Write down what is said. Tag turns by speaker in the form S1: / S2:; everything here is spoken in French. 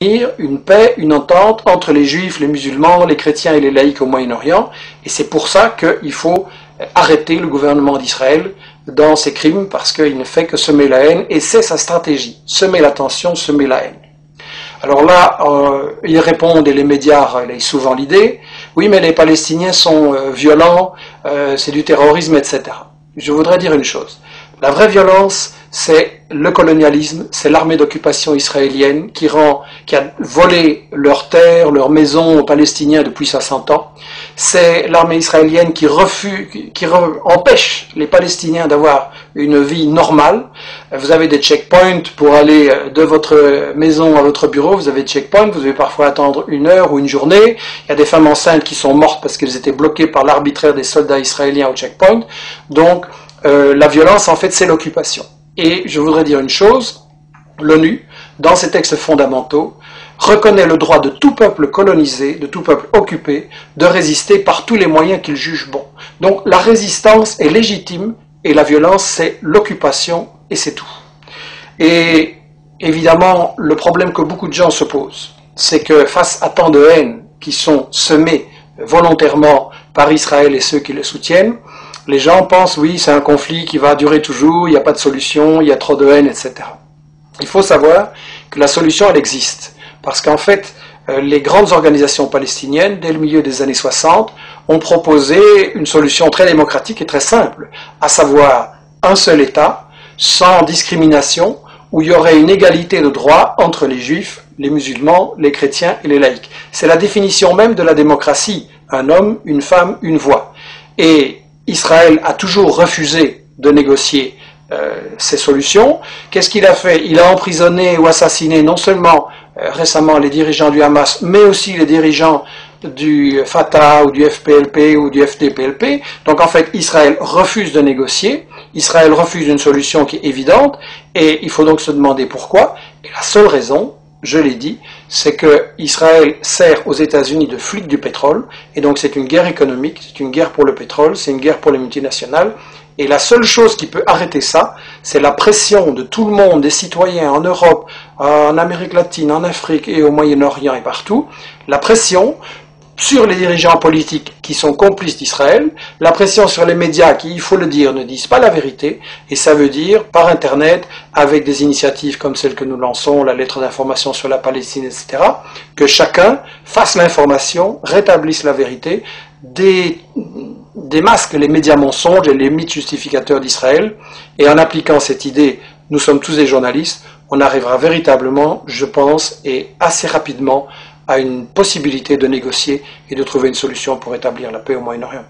S1: une paix, une entente entre les juifs, les musulmans, les chrétiens et les laïcs au Moyen-Orient, et c'est pour ça qu'il faut arrêter le gouvernement d'Israël dans ses crimes, parce qu'il ne fait que semer la haine, et c'est sa stratégie, semer la tension, semer la haine. Alors là, ils répondent, et les médias relayent souvent l'idée, oui mais les Palestiniens sont violents, c'est du terrorisme, etc. Je voudrais dire une chose, la vraie violence, c'est le colonialisme, c'est l'armée d'occupation israélienne qui a volé leurs terres, leurs maisons aux Palestiniens depuis 60 ans. C'est l'armée israélienne qui empêche les Palestiniens d'avoir une vie normale. Vous avez des checkpoints pour aller de votre maison à votre bureau, vous avez des checkpoints, vous devez parfois attendre 1 heure ou une journée. Il y a des femmes enceintes qui sont mortes parce qu'elles étaient bloquées par l'arbitraire des soldats israéliens au checkpoint. Donc, la violence, en fait, c'est l'occupation. Et je voudrais dire une chose, l'ONU, dans ses textes fondamentaux, reconnaît le droit de tout peuple colonisé, de tout peuple occupé, de résister par tous les moyens qu'il juge bons. Donc la résistance est légitime et la violence, c'est l'occupation et c'est tout. Et évidemment, le problème que beaucoup de gens se posent, c'est que face à tant de haine qui sont semées volontairement par Israël et ceux qui le soutiennent, les gens pensent, oui, c'est un conflit qui va durer toujours, il n'y a pas de solution, il y a trop de haine, etc. Il faut savoir que la solution, elle existe. Parce qu'en fait, les grandes organisations palestiniennes, dès le milieu des années 60, ont proposé une solution très démocratique et très simple, à savoir un seul État, sans discrimination, où il y aurait une égalité de droits entre les juifs, les musulmans, les chrétiens et les laïcs. C'est la définition même de la démocratie, un homme, une femme, une voix. Et Israël a toujours refusé de négocier ces solutions. Qu'est-ce qu'il a fait? Il a emprisonné ou assassiné non seulement récemment les dirigeants du Hamas, mais aussi les dirigeants du Fatah ou du FPLP ou du FDPLP. Donc en fait, Israël refuse de négocier, Israël refuse une solution qui est évidente, et il faut donc se demander pourquoi. Et la seule raison, je l'ai dit, c'est que Israël sert aux États-Unis de flic du pétrole, et donc c'est une guerre économique, c'est une guerre pour le pétrole, c'est une guerre pour les multinationales, et la seule chose qui peut arrêter ça, c'est la pression de tout le monde, des citoyens en Europe, en Amérique latine, en Afrique et au Moyen-Orient et partout, la pression sur les dirigeants politiques qui sont complices d'Israël, la pression sur les médias qui, il faut le dire, ne disent pas la vérité, et ça veut dire, par Internet, avec des initiatives comme celle que nous lançons, la lettre d'information sur la Palestine, etc., que chacun fasse l'information, rétablisse la vérité, démasque les médias mensonges et les mythes justificateurs d'Israël, et en appliquant cette idée, nous sommes tous des journalistes, on arrivera véritablement, je pense, et assez rapidement, à une possibilité de négocier et de trouver une solution pour établir la paix au Moyen-Orient.